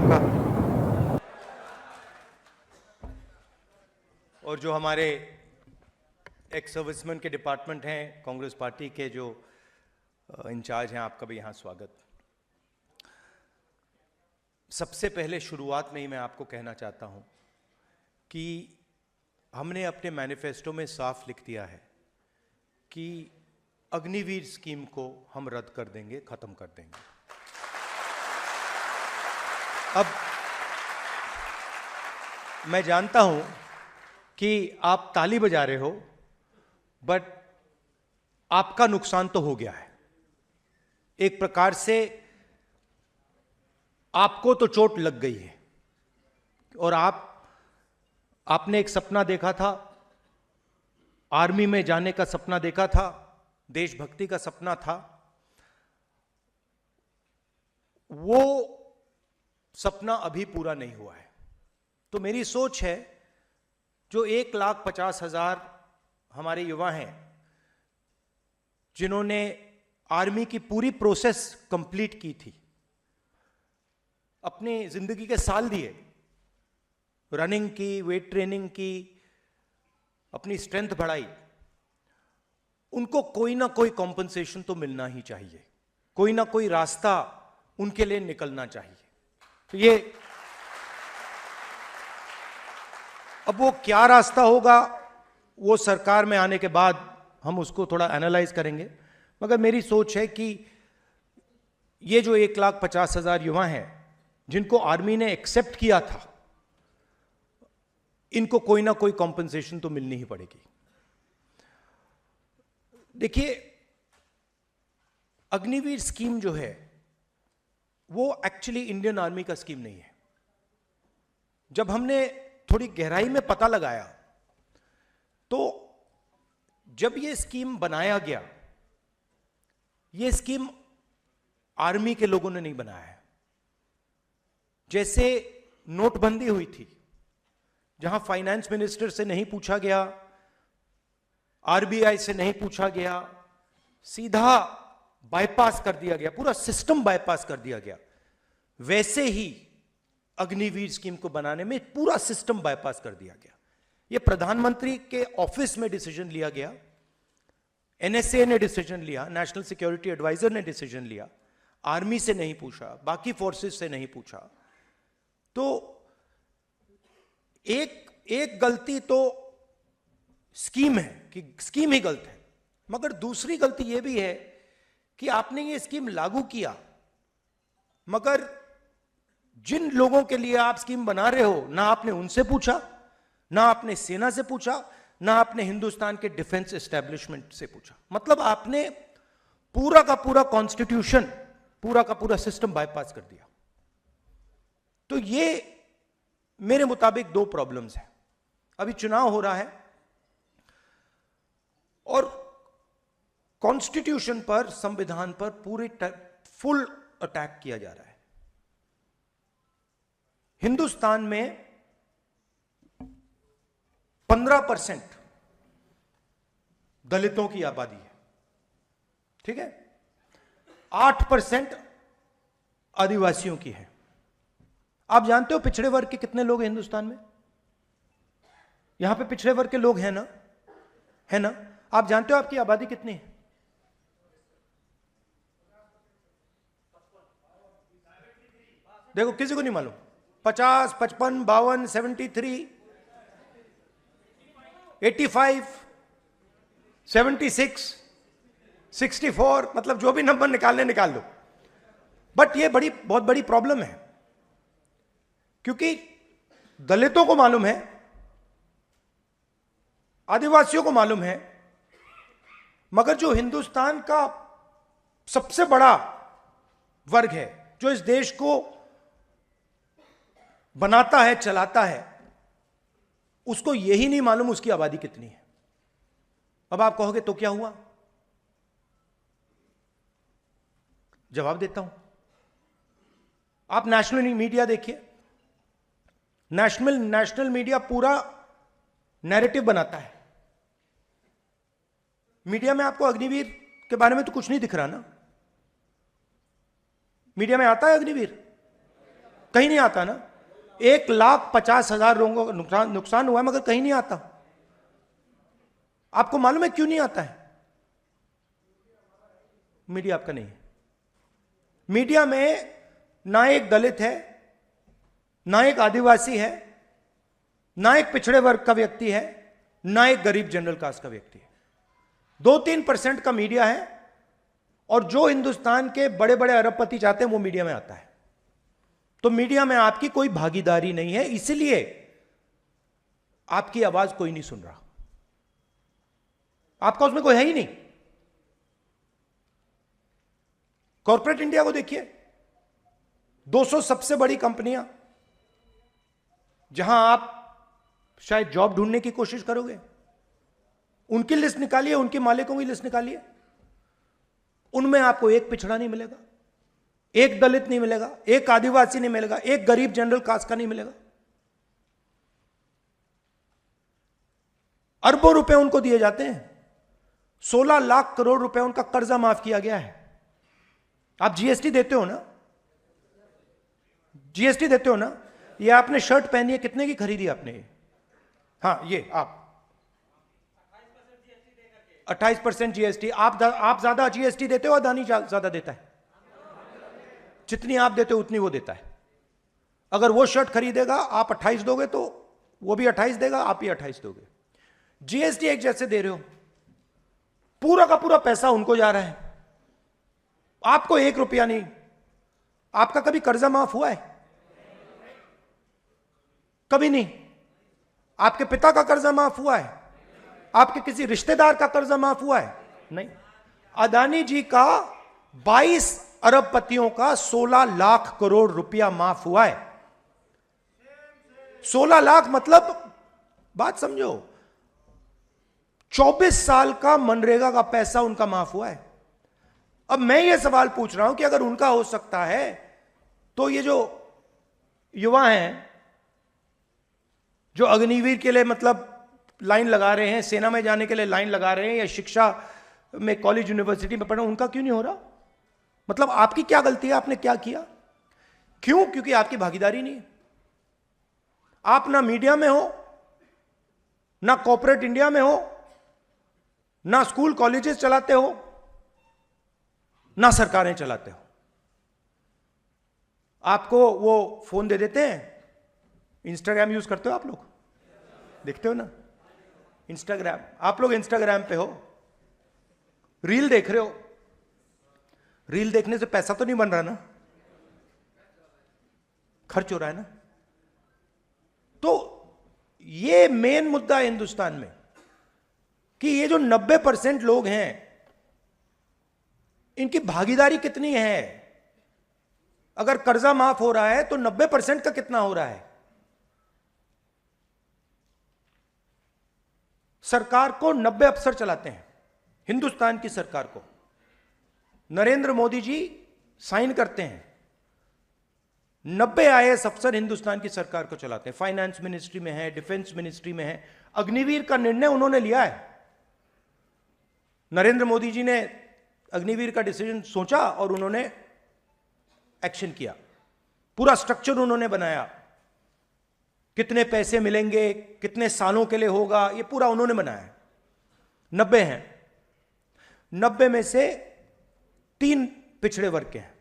आपका। और जो हमारे एक्स सर्विसमैन के डिपार्टमेंट हैं, कांग्रेस पार्टी के जो इंचार्ज हैं, आपका भी यहाँ स्वागत। सबसे पहले शुरुआत में ही मैं आपको कहना चाहता हूँ कि हमने अपने मैनिफेस्टो में साफ लिख दिया है कि अग्निवीर स्कीम को हम रद्द कर देंगे, खत्म कर देंगे। अब मैं जानता हूं कि आप ताली बजा रहे हो, बट आपका नुकसान तो हो गया है। एक प्रकार से आपको तो चोट लग गई है और आपने एक सपना देखा था, आर्मी में जाने का सपना देखा था, देशभक्ति का सपना था। वो सपना अभी पूरा नहीं हुआ है। तो मेरी सोच है, जो 1,50,000 हमारे युवा हैं जिन्होंने आर्मी की पूरी प्रोसेस कंप्लीट की थी, अपनी जिंदगी के साल दिए, रनिंग की, वेट ट्रेनिंग की, अपनी स्ट्रेंथ बढ़ाई, उनको कोई ना कोई कॉम्पनसेशन तो मिलना ही चाहिए, कोई ना कोई रास्ता उनके लिए निकलना चाहिए। तो ये अब वो क्या रास्ता होगा, वो सरकार में आने के बाद हम उसको थोड़ा एनालाइज करेंगे। मगर मेरी सोच है कि ये जो 1,50,000 युवा हैं जिनको आर्मी ने एक्सेप्ट किया था, इनको कोई ना कोई कॉम्पनसेशन तो मिलनी ही पड़ेगी। देखिए, अग्निवीर स्कीम जो है वो एक्चुअली इंडियन आर्मी का स्कीम नहीं है। जब हमने थोड़ी गहराई में पता लगाया तो जब ये स्कीम बनाया गया, ये स्कीम आर्मी के लोगों ने नहीं बनाया है। जैसे नोटबंदी हुई थी, जहां फाइनेंस मिनिस्टर से नहीं पूछा गया, आरबीआई से नहीं पूछा गया, सीधा बाईपास कर दिया गया, पूरा सिस्टम बाईपास कर दिया गया। वैसे ही अग्निवीर स्कीम को बनाने में पूरा सिस्टम बाईपास कर दिया गया। यह प्रधानमंत्री के ऑफिस में डिसीजन लिया गया, एनएसए ने डिसीजन लिया, नेशनल सिक्योरिटी एडवाइजर ने डिसीजन लिया, आर्मी से नहीं पूछा, बाकी फोर्सेस से नहीं पूछा। तो एक गलती तो स्कीम है कि स्कीम ही गलत है, मगर दूसरी गलती यह भी है कि आपने ये स्कीम लागू किया, मगर जिन लोगों के लिए आप स्कीम बना रहे हो, ना आपने उनसे पूछा, ना आपने सेना से पूछा, ना आपने हिंदुस्तान के डिफेंस एस्टेब्लिशमेंट से पूछा। मतलब आपने पूरा का पूरा कॉन्स्टिट्यूशन, पूरा का पूरा सिस्टम बाईपास कर दिया। तो ये मेरे मुताबिक दो प्रॉब्लम्स हैं। अभी चुनाव हो रहा है और कॉन्स्टिट्यूशन पर, संविधान पर पूरी फुल अटैक किया जा रहा है। हिंदुस्तान में 15% दलितों की आबादी है, ठीक है, 8% आदिवासियों की है। आप जानते हो पिछड़े वर्ग के कितने लोग हैं हिंदुस्तान में? यहां पे पिछड़े वर्ग के लोग हैं ना, है ना? आप जानते हो आपकी आबादी कितनी है? देखो, किसी को नहीं मालूम। 50, 55, 52, 73, 85, 76, 64, मतलब जो भी नंबर निकालने निकाल लो। बट ये बहुत बड़ी प्रॉब्लम है, क्योंकि दलितों को मालूम है, आदिवासियों को मालूम है, मगर जो हिंदुस्तान का सबसे बड़ा वर्ग है, जो इस देश को बनाता है, चलाता है, उसको यही नहीं मालूम उसकी आबादी कितनी है। अब आप कहोगे तो क्या हुआ? जवाब देता हूं। आप नेशनल मीडिया देखिए, नेशनल मीडिया पूरा नैरेटिव बनाता है। मीडिया में आपको अग्निवीर के बारे में तो कुछ नहीं दिख रहा ना। मीडिया में आता है अग्निवीर? कहीं नहीं आता ना। 1,50,000 लोगों का नुकसान हुआ है, मगर कहीं नहीं आता। आपको मालूम है क्यों नहीं आता है? मीडिया आपका नहीं है। मीडिया में ना एक दलित है, ना एक आदिवासी है, ना एक पिछड़े वर्ग का व्यक्ति है, ना एक गरीब जनरल कास्ट का व्यक्ति है। 2-3% का मीडिया है, और जो हिंदुस्तान के बड़े बड़े अरबपति चाहते हैं वो मीडिया में आता है। तो मीडिया में आपकी कोई भागीदारी नहीं है, इसलिए आपकी आवाज कोई नहीं सुन रहा। आपका उसमें कोई है ही नहीं। कॉर्पोरेट इंडिया को देखिए, 200 सबसे बड़ी कंपनियां, जहां आप शायद जॉब ढूंढने की कोशिश करोगे, उनकी लिस्ट निकालिए, उनके मालिकों की लिस्ट निकालिए, उनमें आपको एक पिछड़ा नहीं मिलेगा, एक दलित नहीं मिलेगा, एक आदिवासी नहीं मिलेगा, एक गरीब जनरल कास्ट का नहीं मिलेगा। अरबों रुपए उनको दिए जाते हैं। 16 लाख करोड़ रुपए उनका कर्जा माफ किया गया है। आप जीएसटी देते हो ना? जीएसटी देते हो ना? ये आपने शर्ट पहनी है, कितने की खरीदी आपने? हाँ, ये आप 28% जीएसटी। आप ज्यादा जीएसटी देते हो, अदानी ज्यादा देता है? जितनी आप देते हो उतनी वो देता है। अगर वो शर्ट खरीदेगा, आप 28 दोगे तो वो भी 28 देगा, आप भी 28 दोगे। जीएसटी एक जैसे दे रहे हो, पूरा का पूरा पैसा उनको जा रहा है, आपको 1 रुपया नहीं। आपका कभी कर्जा माफ हुआ है? कभी नहीं। आपके पिता का कर्जा माफ हुआ है? आपके किसी रिश्तेदार का कर्जा माफ हुआ है? नहीं। अदानी जी का 22 अरबपतियों का 16 लाख करोड़ रुपया माफ हुआ है। 16 लाख मतलब, बात समझो, 24 साल का मनरेगा का पैसा उनका माफ हुआ है। अब मैं ये सवाल पूछ रहा हूं कि अगर उनका हो सकता है, तो ये जो युवा हैं जो अग्निवीर के लिए मतलब लाइन लगा रहे हैं, सेना में जाने के लिए लाइन लगा रहे हैं, या शिक्षा में कॉलेज यूनिवर्सिटी में पढ़ रहे हैं, उनका क्यों नहीं हो रहा? मतलब आपकी क्या गलती है? आपने क्या किया? क्यों? क्योंकि आपकी भागीदारी नहीं है। आप ना मीडिया में हो, ना कॉर्पोरेट इंडिया में हो, ना स्कूल कॉलेजेस चलाते हो, ना सरकारें चलाते हो। आपको वो फोन दे देते हैं। इंस्टाग्राम यूज करते हो आप लोग? देखते हो ना इंस्टाग्राम? आप लोग इंस्टाग्राम पे हो, रील देख रहे हो। रील देखने से पैसा तो नहीं बन रहा ना, खर्च हो रहा है ना। तो ये मेन मुद्दा है हिंदुस्तान में कि ये जो 90% लोग हैं, इनकी भागीदारी कितनी है? अगर कर्जा माफ हो रहा है तो 90% का कितना हो रहा है? सरकार को 90 अफसर चलाते हैं, हिंदुस्तान की सरकार को नरेंद्र मोदी जी साइन करते हैं। 90 आईएएस अफसर हिंदुस्तान की सरकार को चलाते हैं। फाइनेंस मिनिस्ट्री में है, डिफेंस मिनिस्ट्री में है। अग्निवीर का निर्णय उन्होंने लिया है। नरेंद्र मोदी जी ने अग्निवीर का डिसीजन सोचा और उन्होंने एक्शन किया। पूरा स्ट्रक्चर उन्होंने बनाया, कितने पैसे मिलेंगे, कितने सालों के लिए होगा, ये पूरा उन्होंने बनाया। 90 हैं। 90 में से 3 पिछड़े वर्ग के हैं,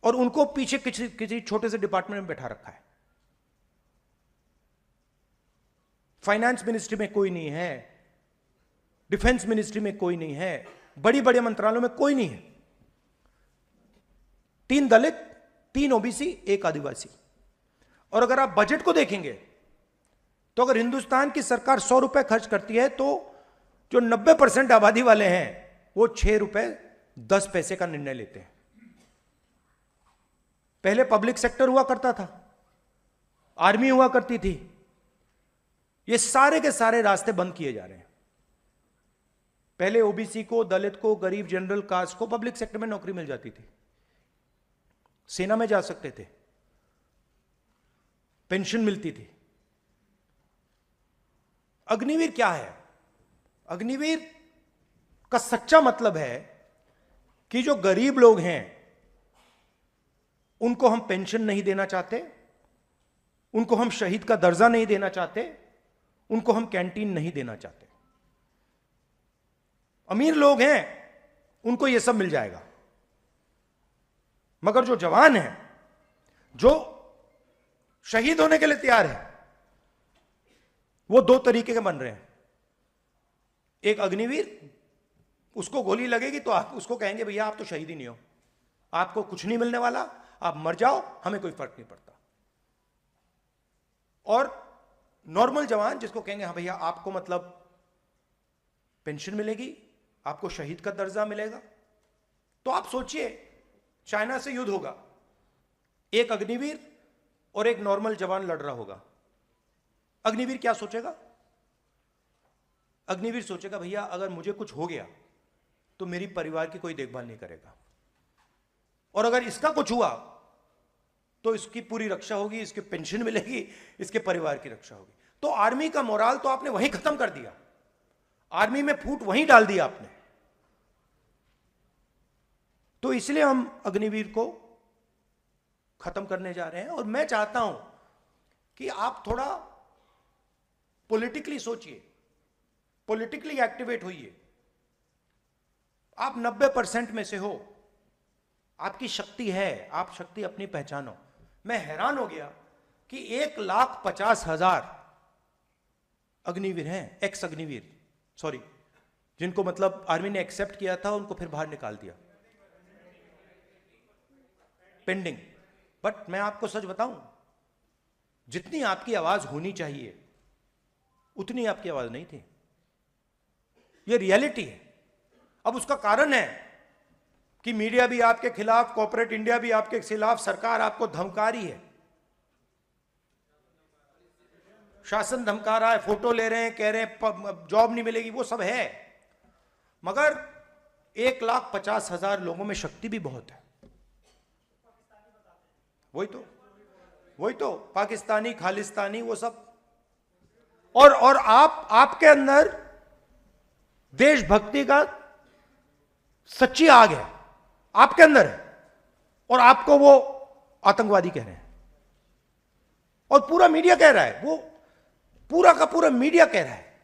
और उनको पीछे किसी छोटे से डिपार्टमेंट में बैठा रखा है। फाइनेंस मिनिस्ट्री में कोई नहीं है, डिफेंस मिनिस्ट्री में कोई नहीं है, बड़ी बड़े मंत्रालयों में कोई नहीं है। 3 दलित, 3 ओबीसी, 1 आदिवासी। और अगर आप बजट को देखेंगे तो अगर हिंदुस्तान की सरकार 100 रुपए खर्च करती है तो जो 90% आबादी वाले हैं वो 6 रुपए 10 पैसे का निर्णय लेते हैं। पहले पब्लिक सेक्टर हुआ करता था, आर्मी हुआ करती थी, ये सारे के सारे रास्ते बंद किए जा रहे हैं। पहले ओबीसी को, दलित को, गरीब जनरल कास्ट को पब्लिक सेक्टर में नौकरी मिल जाती थी, सेना में जा सकते थे, पेंशन मिलती थी। अग्निवीर क्या है? अग्निवीर का सच्चा मतलब है कि जो गरीब लोग हैं उनको हम पेंशन नहीं देना चाहते, उनको हम शहीद का दर्जा नहीं देना चाहते, उनको हम कैंटीन नहीं देना चाहते। अमीर लोग हैं, उनको यह सब मिल जाएगा, मगर जो जवान हैं, जो शहीद होने के लिए तैयार है, वो दो तरीके के बन रहे हैं। एक अग्निवीर, उसको गोली लगेगी तो आप उसको कहेंगे भैया आप तो शहीद ही नहीं हो, आपको कुछ नहीं मिलने वाला, आप मर जाओ, हमें कोई फर्क नहीं पड़ता। और नॉर्मल जवान, जिसको कहेंगे हाँ भैया आपको मतलब पेंशन मिलेगी, आपको शहीद का दर्जा मिलेगा। तो आप सोचिए, चाइना से युद्ध होगा, एक अग्निवीर और एक नॉर्मल जवान लड़ रहा होगा। अग्निवीर क्या सोचेगा? अग्निवीर सोचेगा भैया अगर मुझे कुछ हो गया तो मेरी परिवार की कोई देखभाल नहीं करेगा, और अगर इसका कुछ हुआ तो इसकी पूरी रक्षा होगी, इसकी पेंशन मिलेगी, इसके परिवार की रक्षा होगी। तो आर्मी का मोराल तो आपने वहीं खत्म कर दिया, आर्मी में फूट वहीं डाल दिया आपने। तो इसलिए हम अग्निवीर को खत्म करने जा रहे हैं। और मैं चाहता हूं कि आप थोड़ा पॉलिटिकली सोचिए, पॉलिटिकली एक्टिवेट होइए। आप 90% में से हो, आपकी शक्ति है, आप शक्ति अपनी पहचानो। मैं हैरान हो गया कि 1,50,000 अग्निवीर हैं, एक्स अग्निवीर, सॉरी, जिनको मतलब आर्मी ने एक्सेप्ट किया था, उनको फिर बाहर निकाल दिया, पेंडिंग। बट मैं आपको सच बताऊं, जितनी आपकी आवाज होनी चाहिए उतनी आपकी आवाज नहीं थी। यह रियलिटी है। अब उसका कारण है कि मीडिया भी आपके खिलाफ, कॉर्पोरेट इंडिया भी आपके खिलाफ, सरकार आपको धमका रही है, शासन धमका रहा है, फोटो ले रहे हैं, कह रहे हैं जॉब नहीं मिलेगी, वो सब है। मगर 1,50,000 लोगों में शक्ति भी बहुत है। वही तो पाकिस्तानी, खालिस्तानी, वो सब। और आपके अंदर देशभक्ति का सच्ची आग है, आपके अंदर है, और आपको वो आतंकवादी कह रहे हैं, और पूरा मीडिया कह रहा है, वो पूरा का पूरा मीडिया कह रहा है,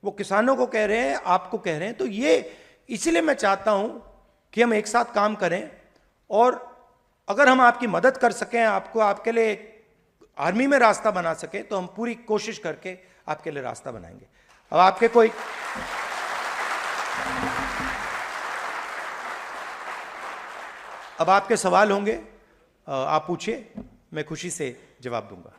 वो किसानों को कह रहे हैं, आपको कह रहे हैं। तो ये इसलिए मैं चाहता हूं कि हम एक साथ काम करें, और अगर हम आपकी मदद कर सकें, आपको आपके लिए आर्मी में रास्ता बना सके, तो हम पूरी कोशिश करके आपके लिए रास्ता बनाएंगे। अब आपके सवाल होंगे, आप पूछिए, मैं खुशी से जवाब दूंगा।